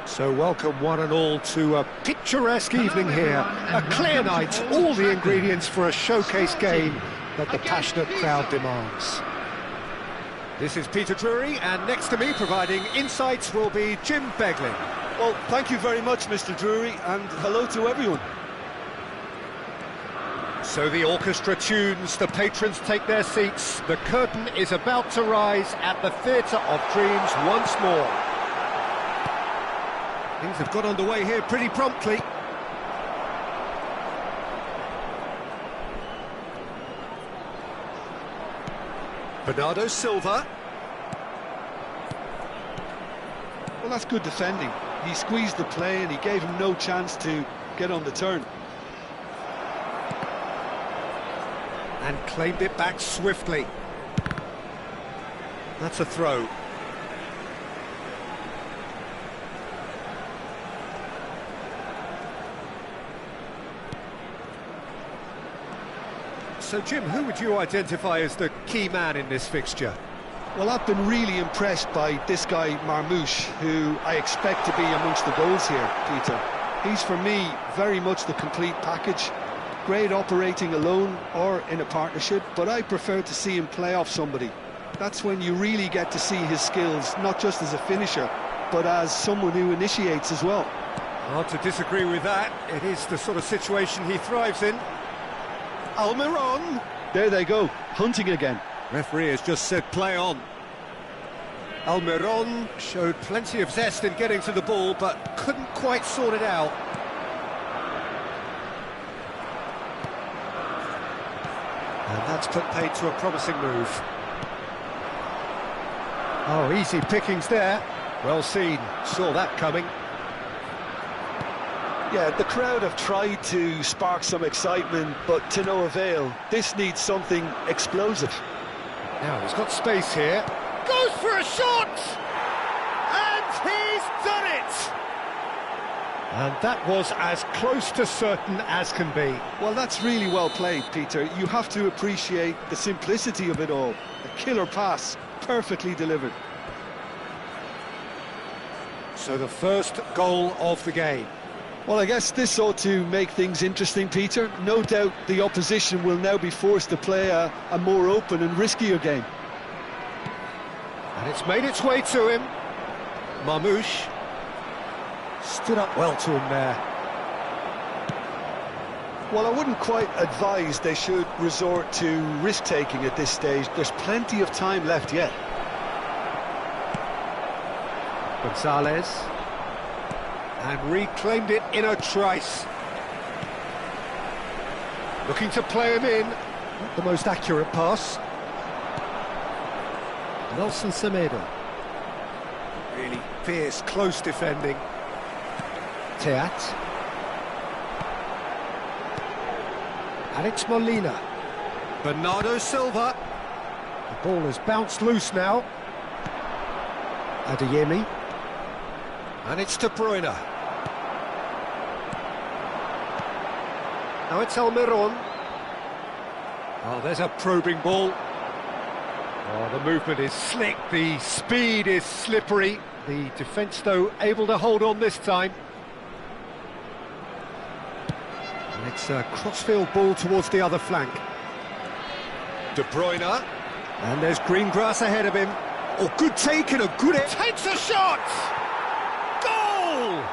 So welcome one and all to a picturesque evening here. A clear night, all the ingredients for a showcase game that the passionate crowd demands. This is Peter Drury, and next to me providing insights will be Jim Beglin. Well, thank you very much, Mr. Drury, and hello to everyone. So the orchestra tunes, the patrons take their seats, the curtain is about to rise at the Theatre of Dreams once more. Things have got underway here pretty promptly. Bernardo Silva. Well, that's good defending. He squeezed the play and he gave him no chance to get on the turn. And claimed it back swiftly. That's a throw. So, Jim, who would you identify as the key man in this fixture? Well, I've been really impressed by this guy, Marmoush, who I expect to be amongst the goals here, Peter. He's, for me, very much the complete package. Great operating alone or in a partnership, but I prefer to see him play off somebody. That's when you really get to see his skills, not just as a finisher, but as someone who initiates as well. Hard to disagree with that. It is the sort of situation he thrives in. Almiron. There they go, hunting again. Referee has just said play on. Almiron showed plenty of zest in getting to the ball, but couldn't quite sort it out. And that's put paid to a promising move. Oh, easy pickings there. Well seen, saw that coming. Yeah, the crowd have tried to spark some excitement, but to no avail. This needs something explosive. Now, he's got space here. Goes for a shot! And he's done it! And that was as close to certain as can be. Well, that's really well played, Peter. You have to appreciate the simplicity of it all. A killer pass, perfectly delivered. So the first goal of the game. Well, I guess this ought to make things interesting, Peter. No doubt the opposition will now be forced to play a more open and riskier game. And it's made its way to him. Marmoush stood up well to him there. Well, I wouldn't quite advise they should resort to risk-taking at this stage. There's plenty of time left yet. Gonzalez. And reclaimed it in a trice. Looking to play him in. Not the most accurate pass. Nelson Semedo. Really fierce, close defending. Teat. Alex Molina. Bernardo Silva. The ball has bounced loose now. Adeyemi. And it's De Bruyne. Now it's Almiron. Oh, there's a probing ball. Oh, the movement is slick, the speed is slippery. The defence, though, able to hold on this time. And it's a crossfield ball towards the other flank. De Bruyne. And there's green grass ahead of him. Oh, good take and a good... Takes a shot! Goal!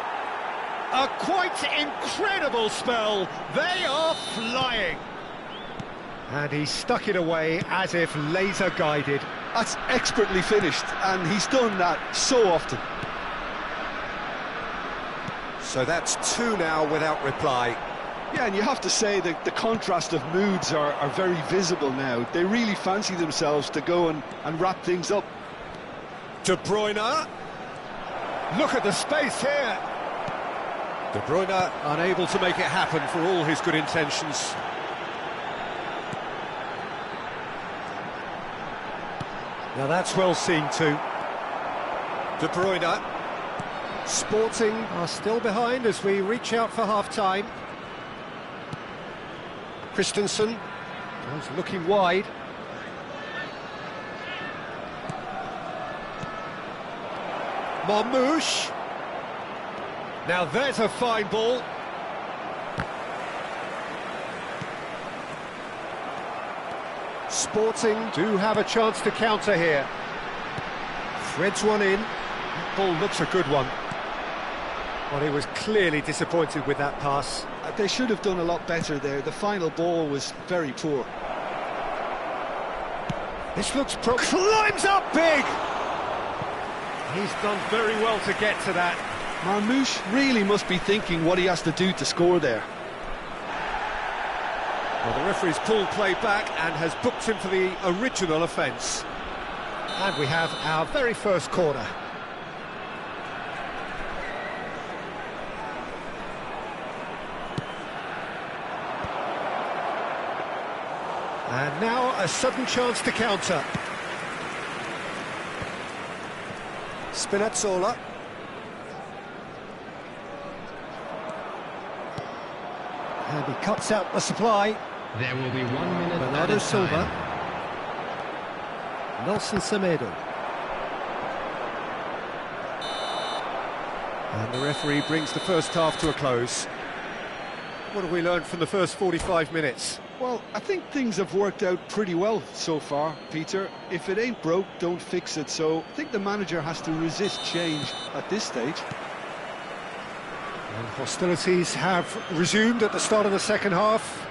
A quite incredible spell. They are flying. And he stuck it away as if laser-guided. That's expertly finished, and he's done that so often. So that's two now without reply. Yeah, and you have to say that the contrast of moods are very visible now. They really fancy themselves to go and wrap things up. De Bruyne. Look at the space here. De Bruyne unable to make it happen for all his good intentions. Now that's well seen too. De Bruyne. Sporting are still behind as we reach out for half-time. Christensen was looking wide. Marmoush. Now there's a fine ball. Sporting do have a chance to counter here. Threads one in. That ball looks a good one. Well, he was clearly disappointed with that pass. They should have done a lot better there. The final ball was very poor. This looks climbs up big! He's done very well to get to that. Marmoush really must be thinking what he has to do to score there. Well, the referee's pulled play back and has booked him for the original offence. And we have our very first corner. And now a sudden chance to counter. Spinazzola. And he cuts out the supply. There will be 1 minute. Bernardo Silva. Nelson Semedo. And the referee brings the first half to a close. What have we learned from the first 45 minutes? Well, I think things have worked out pretty well so far, Peter. If it ain't broke, don't fix it. So I think the manager has to resist change at this stage. And hostilities have resumed at the start of the second half.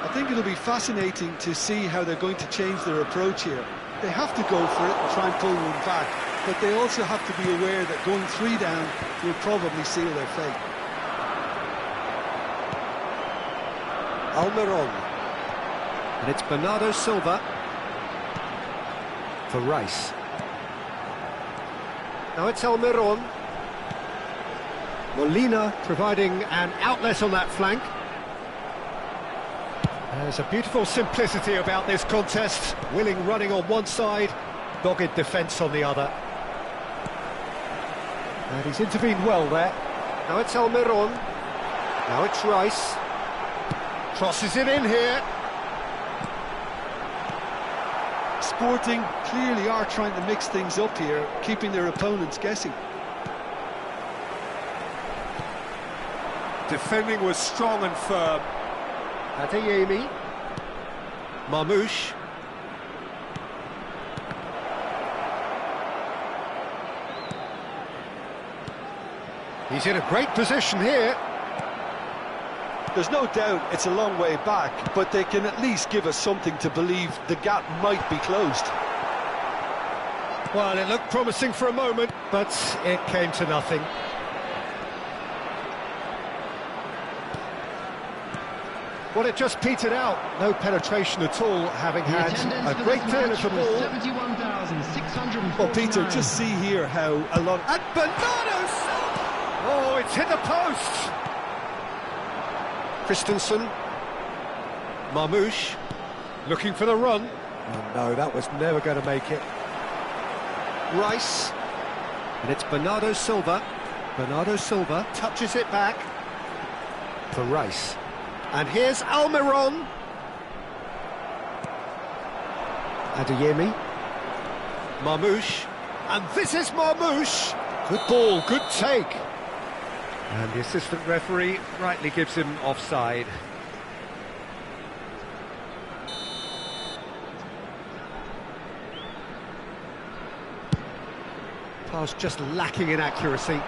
I think it'll be fascinating to see how they're going to change their approach here. They have to go for it and try and pull one back, but they also have to be aware that going 3 down will probably seal their fate. Almiron. And it's Bernardo Silva for Rice. Now it's Almiron. Molina providing an outlet on that flank. There's a beautiful simplicity about this contest. Willing running on one side, dogged defence on the other. And he's intervened well there. Now it's Almiron. Now it's Rice. Crosses it in here. Sporting clearly are trying to mix things up here, keeping their opponents guessing. Defending was strong and firm. Adeyemi. Marmoush. He's in a great position here. There's no doubt it's a long way back, but they can at least give us something to believe the gap might be closed. Well, it looked promising for a moment, but it came to nothing. Well, it just petered out. No penetration at all, having had a great deal of the ball. 71,649. Well, Peter, just see here how a lot... And Bernardo! Oh, it's hit the post! Christensen. Marmoush. Looking for the run. Oh, no, that was never going to make it. Rice. And it's Bernardo Silva. Bernardo Silva touches it back for Rice. And here's Almiron. Adeyemi. Marmoush. And this is Marmoush. Good ball, good take. And the assistant referee rightly gives him offside. Pass just lacking in accuracy.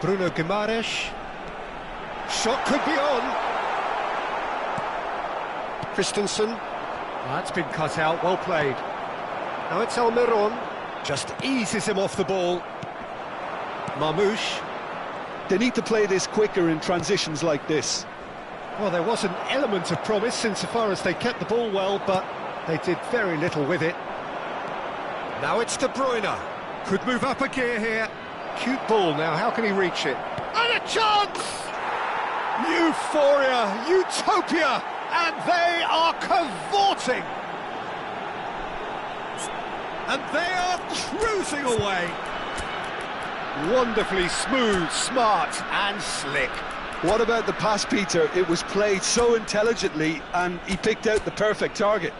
Bruno Guimaraes. Shot could be on. Christensen. That's been cut out, well played. Now it's Almiron. Just eases him off the ball. Marmoush. They need to play this quicker in transitions like this. Well, there was an element of promise insofar as they kept the ball well, but they did very little with it. Now it's De Bruyne. Could move up a gear here. Cute ball now, how can he reach it? And a chance! Euphoria, utopia, and they are cavorting. And they are cruising away. Wonderfully smooth, smart and slick. What about the pass, Peter? It was played so intelligently and he picked out the perfect target.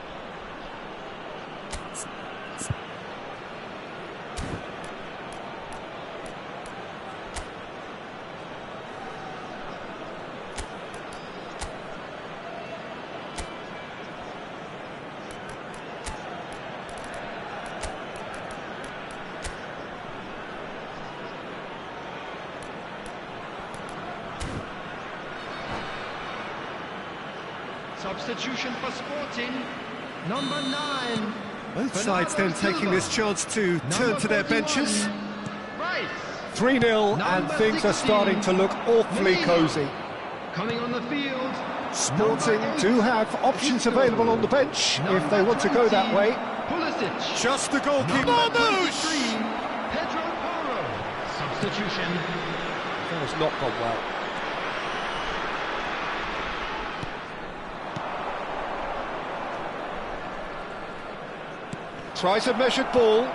Substitution for Sporting, number 9. Both sides then taking this chance to turn to their benches. Rice. 3-0 and things are starting to look awfully cosy. Coming on the field. Sporting do have options available on the bench if they want to go that way. Pulisic. Just the goalkeeper. Marmoush. Pedro Porro. Substitution. That has not gone well. Tries a measured ball.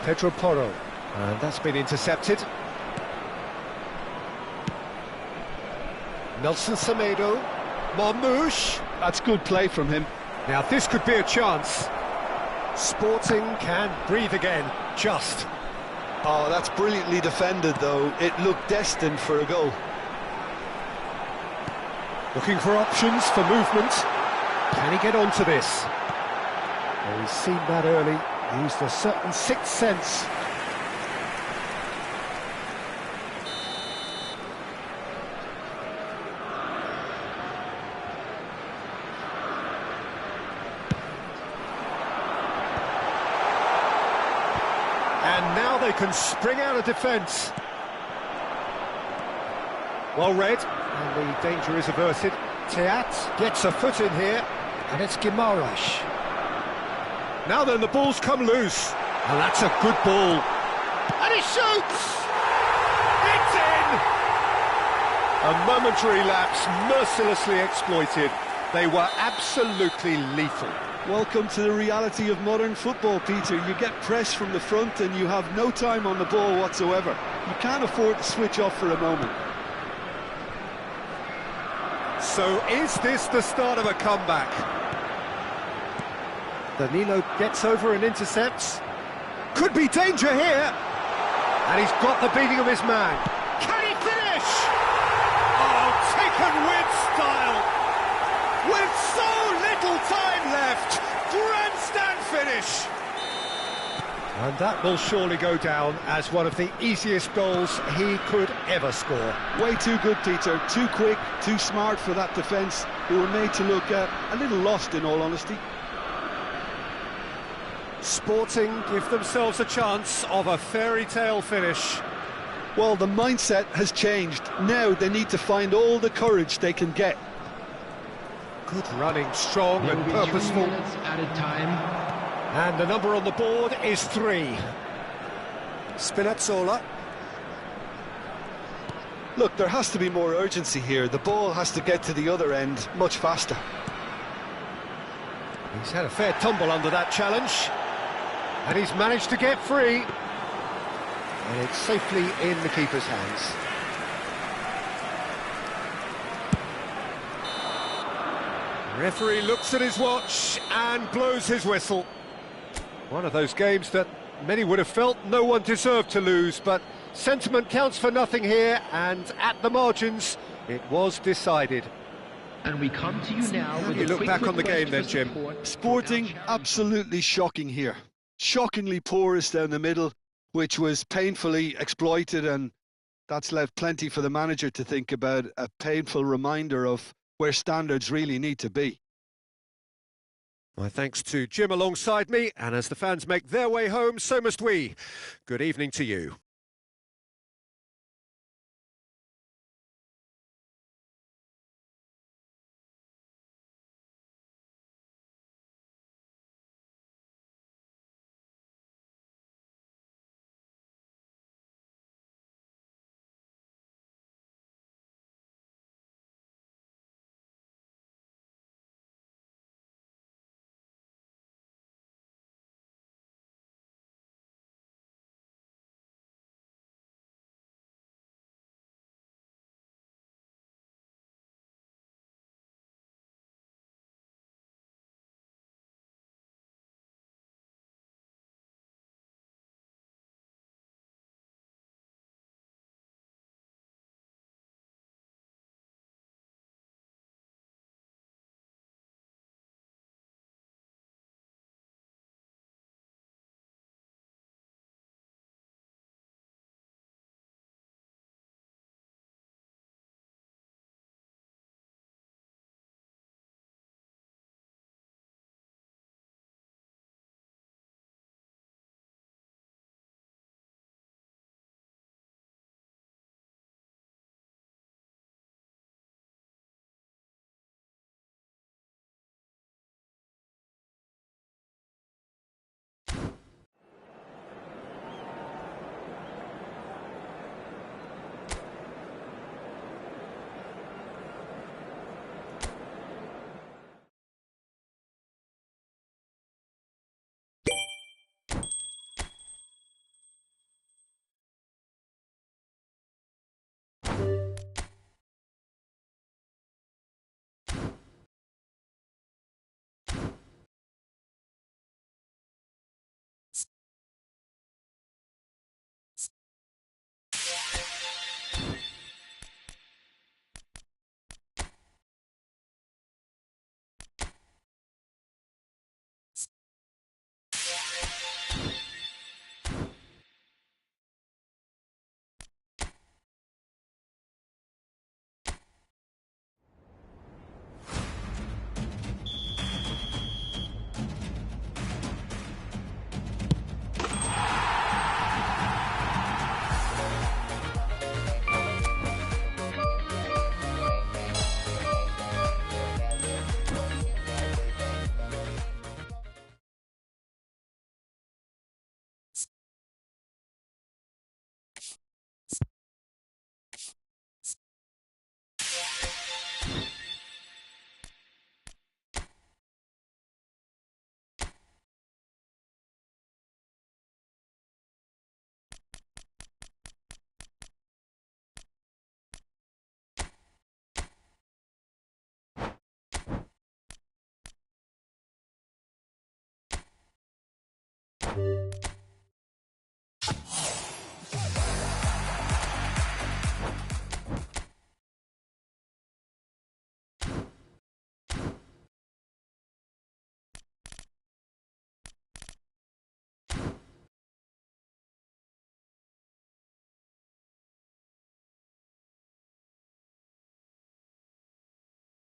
Pedro Porro. And that's been intercepted. Nelson Semedo. Marmoush. That's good play from him. Now this could be a chance. Sporting can breathe again. Just. Oh, that's brilliantly defended, though. It looked destined for a goal. Looking for options for movement. Can he get onto this? Well, he's seen that early. Used a certain sixth sense. And now they can spring out of defence. Well read, and the danger is averted. Teat gets a foot in here, and it's Guimaraes. Now then, the ball's come loose, and that's a good ball. And he shoots! It's in! A momentary lapse, mercilessly exploited. They were absolutely lethal. Welcome to the reality of modern football, Peter. You get press from the front and you have no time on the ball whatsoever. You can't afford to switch off for a moment. So is this the start of a comeback? Danilo gets over and intercepts. Could be danger here. And he's got the beating of his man. Can he finish? Oh, taken with style. With so little time left. Grandstand finish. And that will surely go down as one of the easiest goals he could ever score. Way too good, Peter. Too quick, too smart for that defence, who were made to look a little lost, in all honesty. Sporting give themselves a chance of a fairy tale finish. Well, the mindset has changed. Now they need to find all the courage they can get. Good running, strong and purposeful. Added time. And the number on the board is 3. Spinazzola. Look, there has to be more urgency here. The ball has to get to the other end much faster. He's had a fair tumble under that challenge. And he's managed to get free. And it's safely in the keeper's hands. Referee looks at his watch and blows his whistle. One of those games that many would have felt no one deserved to lose, but sentiment counts for nothing here, and at the margins, it was decided. And we come to you now with You look back on the game then, Jim. Sporting, absolutely shocking here. Shockingly porous down the middle, which was painfully exploited, and that's left plenty for the manager to think about, a painful reminder of where standards really need to be. My thanks to Jim alongside me, and as the fans make their way home, so must we. Good evening to you.